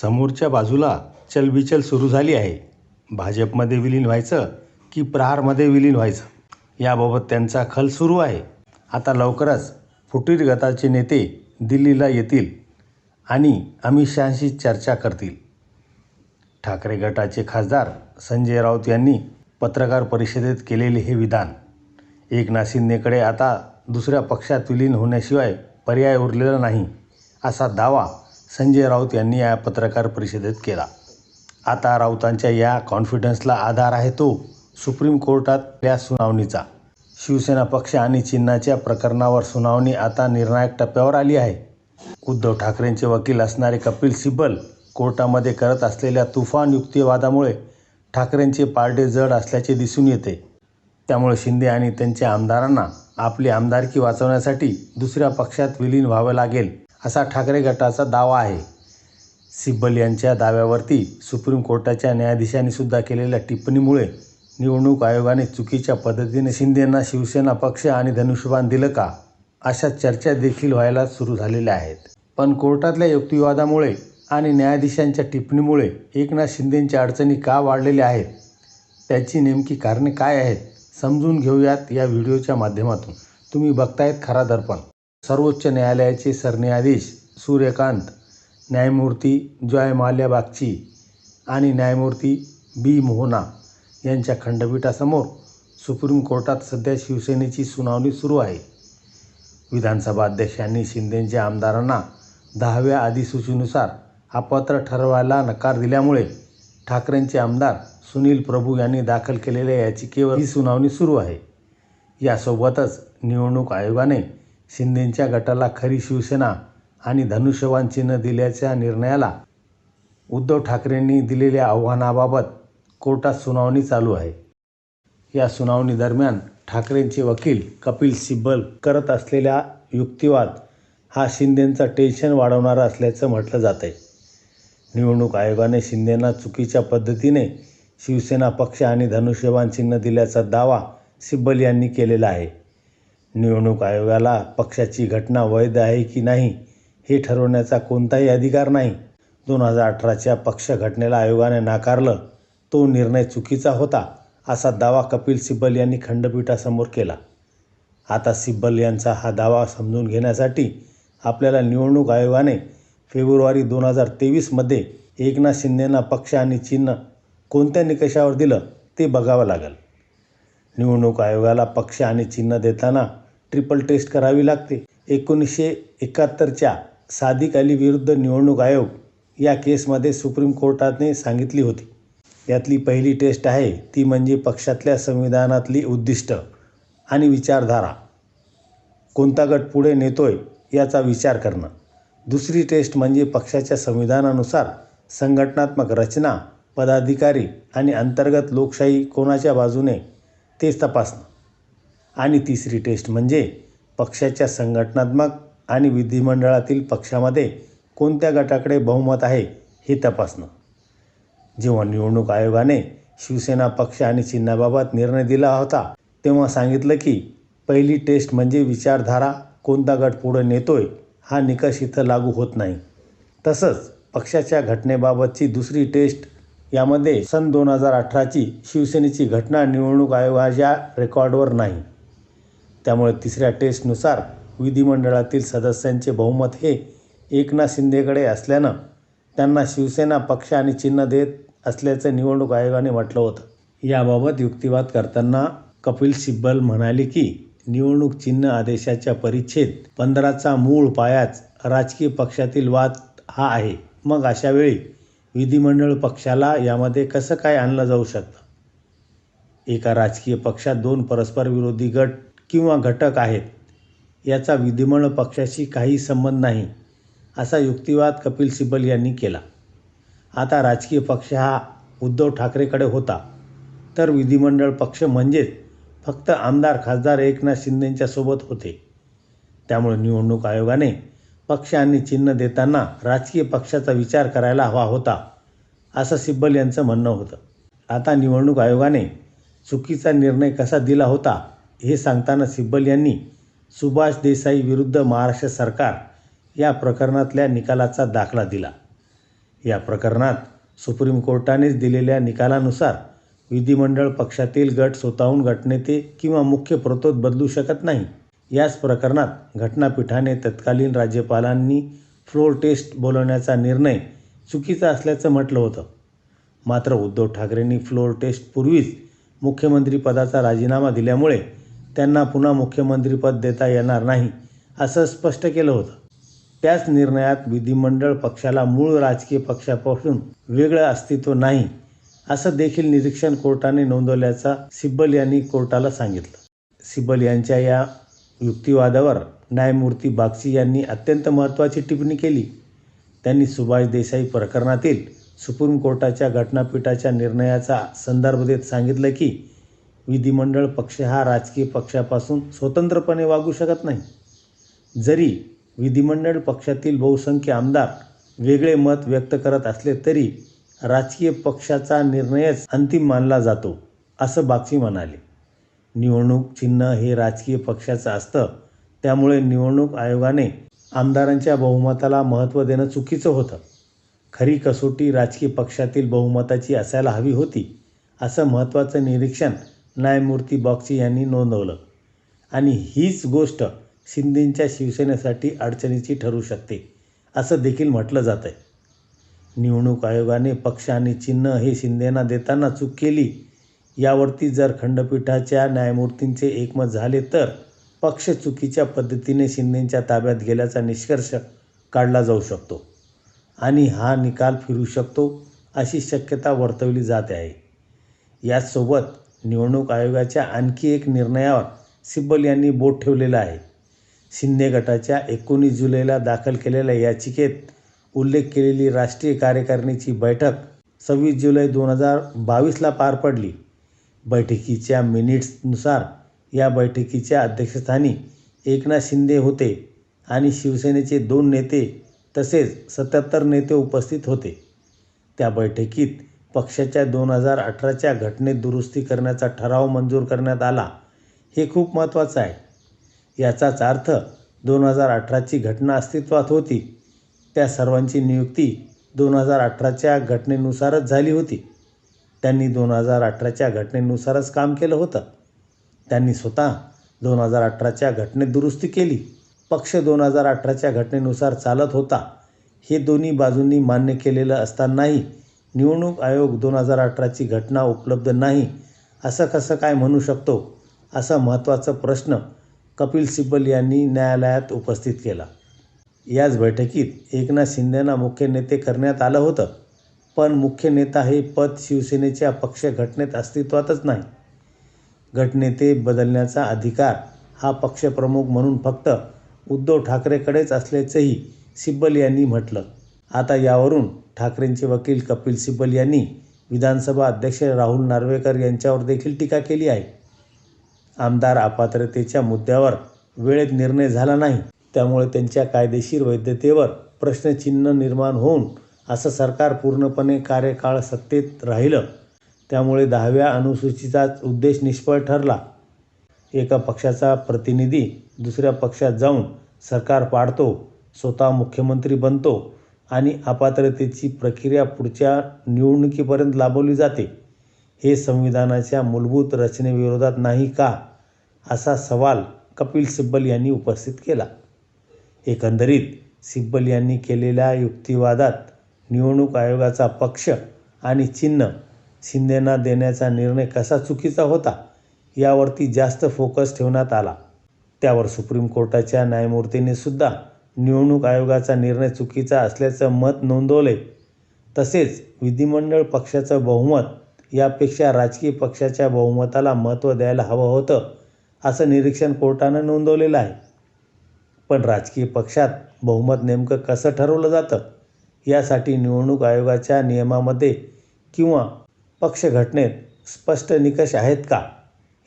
समोरच्या बाजूला चलबिचल सुरू झाली आहे. भाजपमध्ये विलीन व्हायचं की प्रहारमध्ये विलीन व्हायचं याबाबत त्यांचा खल सुरू आहे. आता लवकरच फुटीर गटाचे नेते दिल्लीला येतील आणि अमित शहांशी चर्चा करतील. ठाकरे गटाचे खासदार संजय राऊत यांनी पत्रकार परिषदेत केलेले हे विधान. एकनाथ शिंदेकडे आता दुसऱ्या पक्षात विलीन होण्याशिवाय पर्याय उरलेला नाही असा दावा संजय राऊत यांनी या पत्रकार परिषदेत केला. आता राऊतांच्या या कॉन्फिडन्सला आधार आहे तो सुप्रीम कोर्टातल्या सुनावणीचा. शिवसेना पक्ष आणि चिन्हाच्या प्रकरणावर सुनावणी आता निर्णायक टप्प्यावर आली आहे. उद्धव ठाकरेंचे वकील असणारे कपिल सिब्बल कोर्टामध्ये करत असलेल्या तुफान युक्तिवादामुळे ठाकरेंचे पारडे जड असल्याचे दिसून येते. त्यामुळे शिंदे आणि त्यांच्या आमदारांना आपली आमदारकी वाचवण्यासाठी दुसऱ्या पक्षात विलीन व्हावं लागेल असा ठाकरे गटाचा दावा आहे. सिब्बल यांच्या दाव्यावरती सुप्रीम कोर्टाच्या न्यायाधीशांनी सुद्धा केलेल्या टिप्पणीमुळे निवडणूक आयोगाने चुकीच्या पद्धतीने शिंदेंना शिवसेना पक्ष आणि धनुष्यबाण दिलं का अशा चर्चा देखील व्हायला सुरू झालेल्या आहेत. पण कोर्टातल्या युक्तिवादामुळे आणि न्यायाधीशांच्या टिप्पणीमुळे एकनाथ शिंदेंच्या अडचणी का वाढलेल्या आहेत, त्याची नेमकी कारणे काय आहेत समजून घेऊयात या व्हिडिओच्या माध्यमातून. तुम्ही बघतायत खरा दर्पण. सर्वोच्च न्यायालयाचे सरन्यायाधीश सूर्यकांत, न्यायमूर्ती जॉय माल्या बागची आणि न्यायमूर्ती बी मोहना यांच्या खंडपीठासमोर सुप्रीम कोर्टात सध्या शिवसेनेची सुनावणी सुरू आहे. विधानसभा अध्यक्षांनी शिंदेंच्या आमदारांना 10व्या अधिसूचनेनुसार अपात्र ठरवायला नकार दिल्यामुळे ठाकरेंचे आमदार सुनील प्रभू यांनी दाखल केलेल्या याचिकेवर ही सुनावणी सुरू आहे. यासोबतच निवडणूक आयोगाने शिंदेंच्या गटाला खरी शिवसेना आणि धनुष्यबाण चिन्ह दिल्याच्या निर्णयाला उद्धव ठाकरेंनी दिलेल्या आव्हानाबाबत कोर्टात सुनावणी चालू आहे. या सुनावणी दरम्यान ठाकरेंचे वकील कपिल सिब्बल करत असलेला युक्तिवाद हा शिंदेंचं टेन्शन वाढवणारा असल्याचं म्हटलं जात आहे. निवडणूक आयोगाने शिंदेंना चुकीच्या पद्धतीने शिवसेना पक्ष आणि धनुष्यबाण चिन्ह दिल्याचा दावा सिब्बल यांनी केलेला आहे. निवडणूक आयोगाला पक्षाची घटना वैध आहे की नाही हे ठरवण्याचा कोणताही अधिकार नाही. 2018च्या पक्ष घटनेला आयोगाने नाकारलं तो निर्णय चुकीचा होता असा दावा कपिल सिब्बल यांनी खंडपीठासमोर केला. आता सिब्बल यांचा हा दावा समजून घेण्यासाठी आपल्याला निवडणूक आयोगाने फेब्रुवारी 2023मध्ये एकनाथ शिंदेंना पक्ष आणि चिन्ह कोणत्या निकषावर दिलं ते बघावं लागेल. निवडणूक आयोगाला पक्ष आणि चिन्ह देताना ट्रिपल टेस्ट करावी लागते. 1971च्या सादिक अली विरुद्ध निवडणूक आयोग या केसमध्ये सुप्रीम कोर्टाने सांगितली होती. यातली पहिली टेस्ट आहे ती म्हणजे पक्षातल्या संविधानातली उद्दिष्ट आणि विचारधारा कोणता गट पुढे नेतोय याचा विचार करणं. दुसरी टेस्ट म्हणजे पक्षाच्या संविधानानुसार संघटनात्मक रचना, पदाधिकारी आणि अंतर्गत लोकशाही कोणाच्या बाजूने तेच तपासणं. आणि तिसरी टेस्ट म्हणजे पक्षाच्या संघटनात्मक आणि विधिमंडळातील पक्षामध्ये कोणत्या गटाकडे बहुमत आहे हे तपासणं. जेव्हा निवडणूक आयोगाने शिवसेना पक्ष आणि चिन्हाबाबत निर्णय दिला होता तेव्हा सांगितलं की पहिली टेस्ट म्हणजे विचारधारा कोणता गट पुढे नेतोय हा निकष इथं लागू होत नाही. तसंच पक्षाच्या घटनेबाबतची दुसरी टेस्ट यामध्ये सन 2018ची शिवसेनेची घटना निवडणूक आयोगाच्या रेकॉर्डवर नाही. त्यामुळे तिसऱ्या टेस्टनुसार विधिमंडळातील सदस्यांचे बहुमत हे एकनाथ शिंदेकडे असल्यानं त्यांना शिवसेना पक्ष आणि चिन्ह देत असल्याचं निवडणूक आयोगाने म्हटलं होतं. याबाबत युक्तिवाद करताना कपिल सिब्बल म्हणाले की निवडणूक चिन्ह आदेशाच्या परिच्छेद 15चा मूळ पायाच राजकीय पक्षातील वाद हा आहे. मग अशा वेळी विधिमंडळ पक्षाला यामध्ये कसं काय आणलं जाऊ शकतं? एका राजकीय पक्षात 2 परस्पर विरोधी गट किंवा घटक आहेत. याचा विधिमंडळ पक्षाशी काही संबंध नाही असा युक्तिवाद कपिल सिब्बल यांनी केला. आता राजकीय पक्ष हा उद्धव ठाकरेकडे होता तर विधिमंडळ पक्ष म्हणजेच फक्त आमदार खासदार एकनाथ शिंदेंच्या सोबत होते. त्यामुळे निवडणूक आयोगाने पक्ष आणि चिन्ह देताना राजकीय पक्षाचा विचार करायला हवा होता असं सिब्बल यांचं म्हणणं होतं. आता निवडणूक आयोगाने चुकीचा निर्णय कसा दिला होता हे सांगताना सिब्बल यांनी सुभाष देसाई विरुद्ध महाराष्ट्र सरकार या प्रकरणातल्या निकालाचा दाखला दिला. या प्रकरणात सुप्रीम कोर्टानेच दिलेल्या निकालानुसार विधिमंडळ पक्षातील गट स्वतःहून गटनेते किंवा मुख्य प्रतोद बदलू शकत नाही. याच प्रकरणात घटनापीठाने तत्कालीन राज्यपालांनी फ्लोर टेस्ट बोलवण्याचा निर्णय चुकीचा असल्याचं म्हटलं होतं. मात्र उद्धव ठाकरेंनी फ्लोर टेस्टपूर्वीच मुख्यमंत्रीपदाचा राजीनामा दिल्यामुळे त्यांना पुन्हा मुख्यमंत्रीपद देता येणार नाही असं स्पष्ट केलं होतं. त्याच निर्णयात विधिमंडळ पक्षाला मूळ राजकीय पक्षापासून वेगळं अस्तित्व नाही असं देखील निरीक्षण कोर्टाने नोंदवल्याचा सिब्बल यांनी कोर्टाला सांगितलं. सिब्बल यांच्या या युक्तिवादावर न्यायमूर्ती बागची यांनी अत्यंत महत्त्वाची टिप्पणी केली. त्यांनी सुभाष देसाई प्रकरणातील सुप्रीम कोर्टाच्या घटनापीठाच्या निर्णयाचा संदर्भ देत सांगितलं की विधिमंडळ पक्ष हा राजकीय पक्षापासून स्वतंत्रपणे वागू शकत नाही. जरी विधिमंडळ पक्षातील बहुसंख्य आमदार वेगळे मत व्यक्त करत असले तरी राजकीय पक्षाचा निर्णयच अंतिम मानला जातो असं बागची म्हणाले. निवडणूक चिन्ह हे राजकीय पक्षाचं असतं, त्यामुळे निवडणूक आयोगाने आमदारांच्या बहुमताला महत्त्व देणं चुकीचं होतं. खरी कसोटी राजकीय पक्षातील बहुमताची असायला हवी होती असं महत्त्वाचं निरीक्षण न्यायमूर्ती बागची यांनी नोंदवलं. आणि हीच गोष्ट शिंदेंच्या शिवसेनेसाठी अडचणीची ठरू शकते असं देखील म्हटलं जात आहे. निवडणूक आयोगाने पक्ष आणि चिन्ह हे शिंदेंना देताना चूक केली यावरती जर खंडपीठाच्या न्यायमूर्तींचे एकमत झाले तर पक्ष चुकीच्या पद्धतीने शिंदेंच्या ताब्यात गेल्याचा निष्कर्ष काढला जाऊ शकतो आणि हा निकाल फिरू शकतो अशी शक्यता वर्तवली जात आहे. याचसोबत निवडणूक आयोगाच्या आणखी एक निर्णयावर सिब्बल यांनी बोट ठेवलेलं आहे. शिंदे गटाच्या 19 जुलैला दाखल केलेल्या याचिकेत उल्लेख केलेली राष्ट्रीय कार्यकारिणीची बैठक 26 जुलै 2022ला पार पडली. बैठकीच्या मिनिट्सनुसार या बैठकीच्या अध्यक्षस्थानी एकनाथ शिंदे होते आणि शिवसेनेचे 2 नेते तसेच 77 नेते उपस्थित होते. त्या बैठकीत पक्षाच्या 2018च्या घटनेत दुरुस्ती करण्याचा ठराव मंजूर करण्यात आला. हे खूप महत्त्वाचं आहे. याचाच अर्थ 2018ची घटना अस्तित्वात होती त्या सर्वांची नियुक्ती 2018च्या घटनेनुसारच झाली होती. त्यांनी 2018च्या घटनेनुसारच काम केलं होतं. त्यांनी स्वतः 2018च्या घटनेत दुरुस्ती केली. पक्ष 2018च्या घटनेनुसार चालत होता हे दोन्ही बाजूंनी मान्य केलेलं असतानाही निवडणूक आयोग 2018ची घटना उपलब्ध नाही असं कसं काय म्हणू शकतो असा महत्त्वाचा प्रश्न कपिल सिब्बल यांनी न्यायालयात उपस्थित केला. याच बैठकीत एकनाथ शिंदेंना मुख्य नेते करण्यात आलं होतं, पण मुख्य नेता हे पद शिवसेनेच्या पक्ष घटनेत अस्तित्वातच नाही. गटनेते बदलण्याचा अधिकार हा पक्षप्रमुख म्हणून फक्त उद्धव ठाकरेकडेच असल्याचंही सिब्बल यांनी म्हटलं. आता यावरून ठाकरेंचे वकील कपिल सिब्बल यांनी विधानसभा अध्यक्ष राहुल नार्वेकर यांच्यावर देखील टीका केली आहे. आमदार अपात्रतेच्या मुद्द्यावर वेळेत निर्णय झाला नाही, त्यामुळे त्यांच्या कायदेशीर वैधतेवर प्रश्नचिन्ह निर्माण होऊन असं सरकार पूर्णपणे कार्यकाळ सत्तेत राहिलं. त्यामुळे 10व्या अनुसूचीचाच उद्देश निष्फळ ठरला. एका पक्षाचा प्रतिनिधी दुसऱ्या पक्षात जाऊन सरकार पाडतो, स्वतः मुख्यमंत्री बनतो आणि अपात्रतेची प्रक्रिया पुढच्या निवडणुकीपर्यंत लांबवली जाते. हे संविधानाच्या मूलभूत रचनेविरोधात नाही का असा सवाल कपिल सिब्बल यांनी उपस्थित केला. एकंदरीत सिब्बल यांनी केलेल्या युक्तिवादात निवडणूक आयोगाचा पक्ष आणि चिन्ह शिंदेंना देण्याचा निर्णय कसा चुकीचा होता यावरती जास्त फोकस ठेवण्यात आला. त्यावर सुप्रीम कोर्टाच्या न्यायमूर्तींनी सुद्धा निवडणूक आयोगाचा निर्णय चुकीचा असल्याचं मत नोंदवले. तसेच विधिमंडळ पक्षाचं बहुमत यापेक्षा राजकीय पक्षाच्या बहुमताला महत्त्व द्यायला हवं होतं असं निरीक्षण कोर्टानं नोंदवलेलं आहे. पण राजकीय पक्षात बहुमत नेमकं कसं ठरवलं जातं यासाठी निवडणूक आयोगाच्या नियमामध्ये किंवा पक्षघटनेत स्पष्ट निकष आहेत का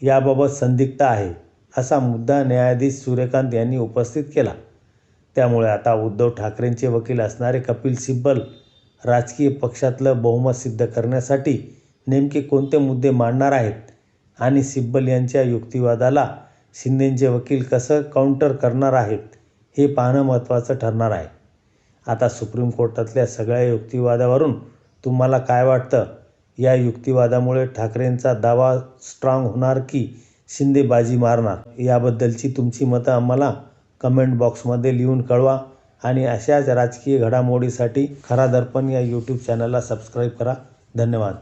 याबाबत संदिग्धता आहे असा मुद्दा न्यायाधीश सूर्यकांत यांनी उपस्थित केला. त्यामुळे आता उद्धव ठाकरेंचे वकील असणारे कपिल सिब्बल राजकीय पक्षातलं बहुमत सिद्ध करण्यासाठी नेमके कोणते मुद्दे मांडणार आहेत आणि सिब्बल यांच्या युक्तिवादाला शिंदेंचे वकील कसं काउंटर करणार आहेत हे पाहणं महत्त्वाचं ठरणार आहे. आता सुप्रीम कोर्टातल्या सगळ्या युक्तिवादावरून तुम्हाला काय वाटतं? या युक्तिवादामुळे ठाकरेंचा दावा स्ट्रॉंग होणार की शिंदे बाजी मारणार? याबद्दलची तुमची मतं आम्हाला कमेंट बॉक्समध्ये लिहून कळवा आणि अशाच राजकीय घडामोडीसाठी खरा दर्पण या यूट्यूब चॅनलला सबस्क्राईब करा. धन्यवाद.